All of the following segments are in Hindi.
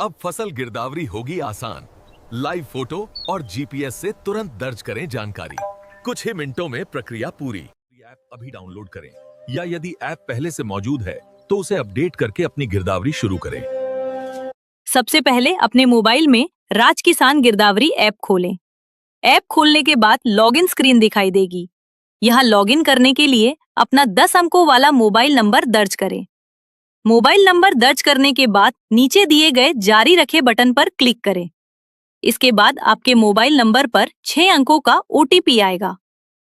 अब फसल गिरदावरी होगी आसान। लाइव फोटो और जीपीएस से तुरंत दर्ज करें जानकारी। कुछ ही मिनटों में प्रक्रिया पूरी। ऐप अभी डाउनलोड करें या यदि ऐप पहले से मौजूद है तो उसे अपडेट करके अपनी गिरदावरी शुरू करें। सबसे पहले अपने मोबाइल में राज किसान गिरदावरी ऐप खोलें। ऐप खोलने के बाद लॉगिन स्क्रीन दिखाई देगी। यहाँ लॉगिन करने के लिए अपना 10 अंकों वाला मोबाइल नंबर दर्ज करें। मोबाइल नंबर दर्ज करने के बाद नीचे दिए गए जारी रखे बटन पर क्लिक करें। इसके बाद आपके मोबाइल नंबर पर 6 अंकों का ओटीपी आएगा।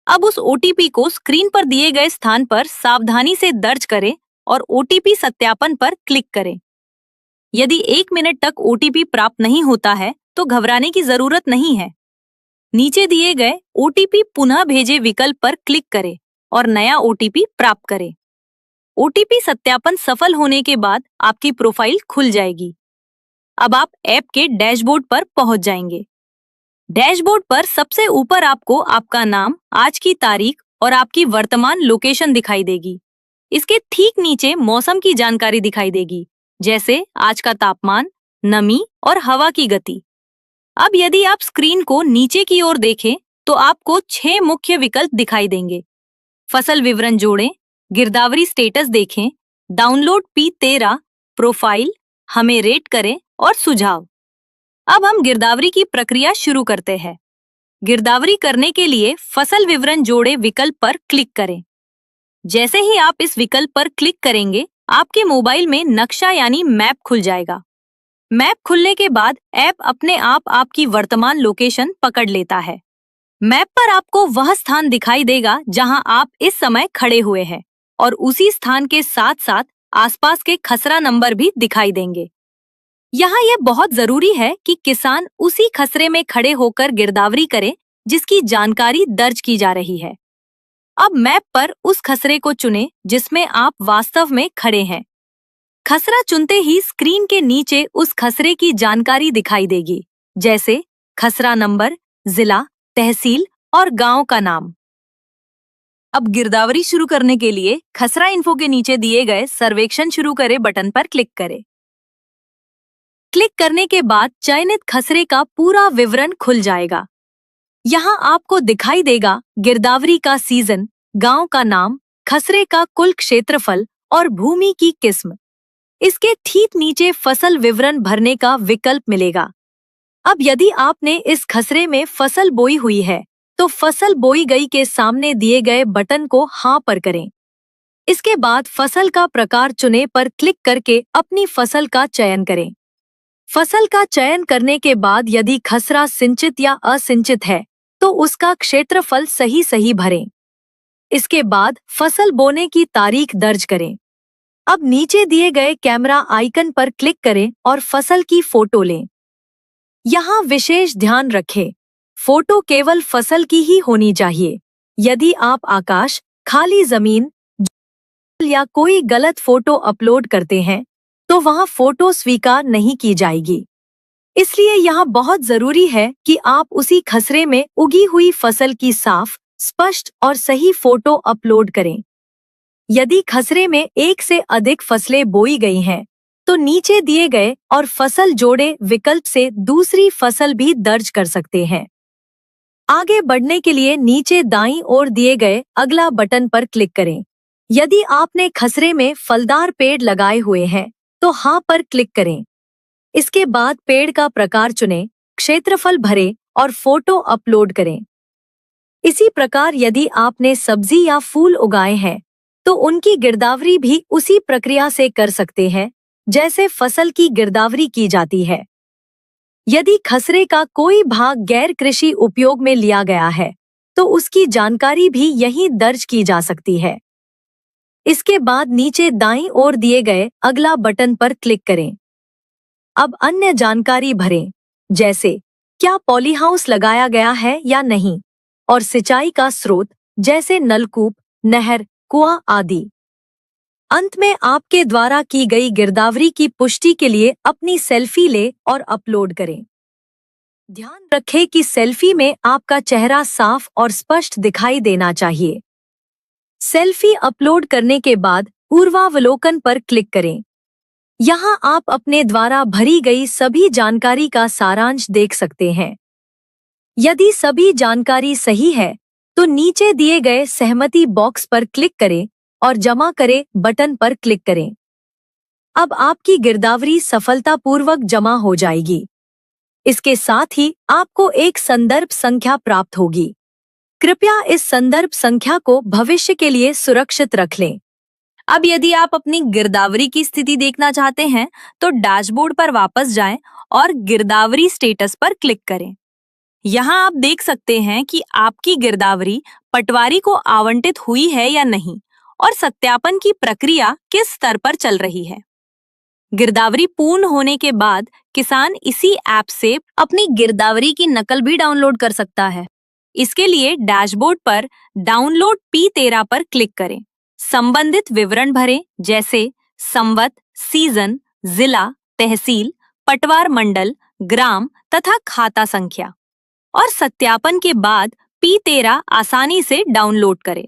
अब उस ओटीपी को स्क्रीन पर दिए गए स्थान पर सावधानी से दर्ज करें और ओटीपी सत्यापन पर क्लिक करें। यदि 1 मिनट तक ओटीपी प्राप्त नहीं होता है तो घबराने की जरूरत नहीं है। नीचे दिए गए ओटीपी पुनः भेजे विकल्प पर क्लिक करें और नया ओटीपी प्राप्त करें। ओटीपी सत्यापन सफल होने के बाद आपकी प्रोफाइल खुल जाएगी। अब आप ऐप के डैशबोर्ड पर पहुंच जाएंगे। डैशबोर्ड पर सबसे ऊपर आपको आपका नाम, आज की तारीख और आपकी वर्तमान लोकेशन दिखाई देगी। इसके ठीक नीचे मौसम की जानकारी दिखाई देगी, जैसे आज का तापमान, नमी और हवा की गति। अब यदि आप स्क्रीन को नीचे की ओर देखें तो आपको 6 मुख्य विकल्प दिखाई देंगे। फसल विवरण जोड़ें, गिरदावरी स्टेटस देखें, डाउनलोड P13, प्रोफाइल, हमें रेट करें और सुझाव। अब हम गिरदावरी की प्रक्रिया शुरू करते हैं। गिरदावरी करने के लिए फसल विवरण जोड़े विकल्प पर क्लिक करें। जैसे ही आप इस विकल्प पर क्लिक करेंगे, आपके मोबाइल में नक्शा यानी मैप खुल जाएगा। मैप खुलने के बाद ऐप अपने आप आपकी वर्तमान लोकेशन पकड़ लेता है। मैप पर आपको वह स्थान दिखाई देगा जहां आप इस समय खड़े हुए हैं और उसी स्थान के साथ साथ आसपास के खसरा नंबर भी दिखाई देंगे। यहाँ यह बहुत जरूरी है कि किसान उसी खसरे में खड़े होकर गिरदावरी करें जिसकी जानकारी दर्ज की जा रही है। अब मैप पर उस खसरे को चुनें जिसमें आप वास्तव में खड़े हैं। खसरा चुनते ही स्क्रीन के नीचे उस खसरे की जानकारी दिखाई देगी, जैसे खसरा नंबर, जिला, तहसील और गांव का नाम। अब गिरदावरी शुरू करने के लिए खसरा इन्फो के नीचे दिए गए सर्वेक्षण शुरू करें बटन पर क्लिक करें। क्लिक करने के बाद चयनित खसरे का पूरा विवरण खुल जाएगा। यहाँ आपको दिखाई देगा गिरदावरी का सीजन, गांव का नाम, खसरे का कुल क्षेत्रफल और भूमि की किस्म। इसके ठीक नीचे फसल विवरण भरने का विकल्प मिलेगा। अब यदि आपने इस खसरे में फसल बोई हुई है तो फसल बोई गई के सामने दिए गए बटन को हाँ पर करें। इसके बाद फसल का प्रकार चुने पर क्लिक करके अपनी फसल का चयन करें। फसल का चयन करने के बाद यदि खसरा सिंचित या असिंचित है तो उसका क्षेत्रफल सही भरें। इसके बाद फसल बोने की तारीख दर्ज करें। अब नीचे दिए गए कैमरा आइकन पर क्लिक करें और फसल की फोटो लें। यहाँ विशेष ध्यान रखें, फोटो केवल फसल की ही होनी चाहिए। यदि आप आकाश, खाली जमीन या कोई गलत फोटो अपलोड करते हैं तो वहाँ फोटो स्वीकार नहीं की जाएगी। इसलिए यहाँ बहुत जरूरी है कि आप उसी खसरे में उगी हुई फसल की साफ, स्पष्ट और सही फोटो अपलोड करें। यदि खसरे में एक से अधिक फसलें बोई गई हैं, तो नीचे दिए गए और फसल जोड़े विकल्प से दूसरी फसल भी दर्ज कर सकते हैं। आगे बढ़ने के लिए नीचे दाईं ओर दिए गए अगला बटन पर क्लिक करें। यदि आपने खसरे में फलदार पेड़ लगाए हुए हैं तो हाँ पर क्लिक करें। इसके बाद पेड़ का प्रकार चुनें, क्षेत्रफल भरें और फोटो अपलोड करें। इसी प्रकार यदि आपने सब्जी या फूल उगाए हैं तो उनकी गिरदावरी भी उसी प्रक्रिया से कर सकते हैं जैसे फसल की गिरदावरी की जाती है। यदि खसरे का कोई भाग गैर कृषि उपयोग में लिया गया है तो उसकी जानकारी भी यहीं दर्ज की जा सकती है। इसके बाद नीचे दाईं ओर दिए गए अगला बटन पर क्लिक करें। अब अन्य जानकारी भरें, जैसे क्या पॉलीहाउस लगाया गया है या नहीं और सिंचाई का स्रोत जैसे नलकूप, नहर, कुआं आदि। अंत में आपके द्वारा की गई गिरदावरी की पुष्टि के लिए अपनी सेल्फी ले और अपलोड करें। ध्यान रखें कि सेल्फी में आपका चेहरा साफ और स्पष्ट दिखाई देना चाहिए। सेल्फी अपलोड करने के बाद पूर्वावलोकन पर क्लिक करें। यहाँ आप अपने द्वारा भरी गई सभी जानकारी का सारांश देख सकते हैं। यदि सभी जानकारी सही है तो नीचे दिए गए सहमति बॉक्स पर क्लिक करें और जमा करें बटन पर क्लिक करें। अब आपकी गिरदावरी सफलतापूर्वक जमा हो जाएगी। इसके साथ ही आपको एक संदर्भ संख्या प्राप्त होगी। कृपया इस संदर्भ संख्या को भविष्य के लिए सुरक्षित रख लें। अब यदि आप अपनी गिरदावरी की स्थिति देखना चाहते हैं तो डैशबोर्ड पर वापस जाएं और गिरदावरी स्टेटस पर क्लिक करें। यहाँ आप देख सकते हैं कि आपकी गिरदावरी पटवारी को आवंटित हुई है या नहीं और सत्यापन की प्रक्रिया किस स्तर पर चल रही है। गिरदावरी पूर्ण होने के बाद किसान इसी ऐप से अपनी गिरदावरी की नकल भी डाउनलोड कर सकता है। इसके लिए डैशबोर्ड पर डाउनलोड P13 पर क्लिक करें। संबंधित विवरण भरें, जैसे संवत, सीजन, जिला, तहसील, पटवार मंडल, ग्राम तथा खाता संख्या, और सत्यापन के बाद P13 आसानी से डाउनलोड करें।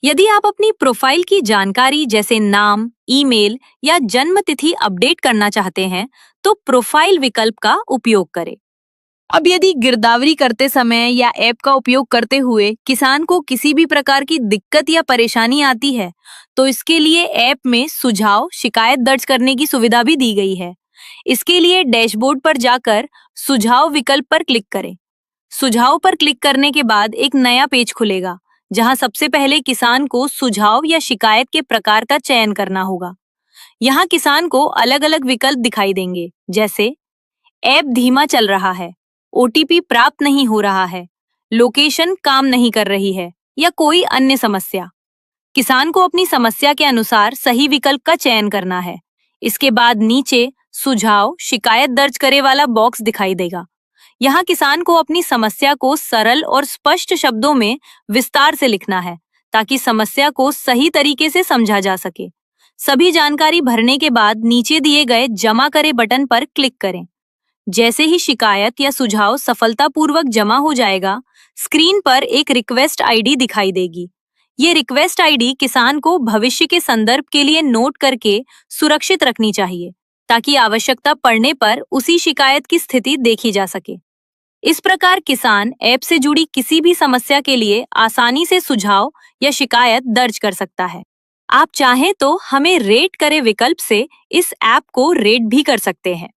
यदि आप अपनी प्रोफाइल की जानकारी जैसे नाम, ईमेल या जन्म तिथि अपडेट करना चाहते हैं तो प्रोफाइल विकल्प का उपयोग करें। अब यदि गिरदावरी करते समय या ऐप का उपयोग करते हुए किसान को किसी भी प्रकार की दिक्कत या परेशानी आती है तो इसके लिए ऐप में सुझाव, शिकायत दर्ज करने की सुविधा भी दी गई है। इसके लिए डैशबोर्ड पर जाकर सुझाव विकल्प पर क्लिक करें। सुझाव पर क्लिक करने के बाद एक नया पेज खुलेगा जहां सबसे पहले किसान को सुझाव या शिकायत के प्रकार का चयन करना होगा। यहाँ किसान को अलग अलग विकल्प दिखाई देंगे, जैसे ऐप धीमा चल रहा है, OTP प्राप्त नहीं हो रहा है, लोकेशन काम नहीं कर रही है या कोई अन्य समस्या। किसान को अपनी समस्या के अनुसार सही विकल्प का चयन करना है। इसके बाद नीचे सुझाव, शिकायत दर्ज करे वाला बॉक्स दिखाई देगा। यहाँ किसान को अपनी समस्या को सरल और स्पष्ट शब्दों में विस्तार से लिखना है ताकि समस्या को सही तरीके से समझा जा सके। सभी जानकारी भरने के बाद नीचे दिए गए जमा करे बटन पर क्लिक करें। जैसे ही शिकायत या सुझाव सफलतापूर्वक जमा हो जाएगा, स्क्रीन पर एक रिक्वेस्ट आईडी दिखाई देगी। ये रिक्वेस्ट आईडी किसान को भविष्य के संदर्भ के लिए नोट करके सुरक्षित रखनी चाहिए ताकि आवश्यकता पड़ने पर उसी शिकायत की स्थिति देखी जा सके। इस प्रकार किसान ऐप से जुड़ी किसी भी समस्या के लिए आसानी से सुझाव या शिकायत दर्ज कर सकता है। आप चाहें तो हमें रेट करे विकल्प से इस ऐप को रेट भी कर सकते हैं।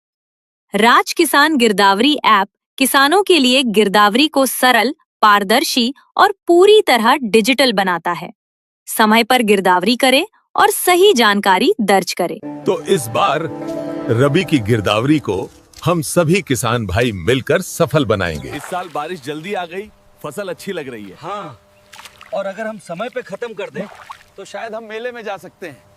राज किसान गिरदावरी ऐप किसानों के लिए गिरदावरी को सरल, पारदर्शी और पूरी तरह डिजिटल बनाता है। समय पर गिरदावरी करें और सही जानकारी दर्ज करें। तो इस बार रबी की गिरदावरी को हम सभी किसान भाई मिलकर सफल बनाएंगे। इस साल बारिश जल्दी आ गई, फसल अच्छी लग रही है। हाँ, और अगर हम समय पे खत्म कर दें तो शायद हम मेले में जा सकते हैं।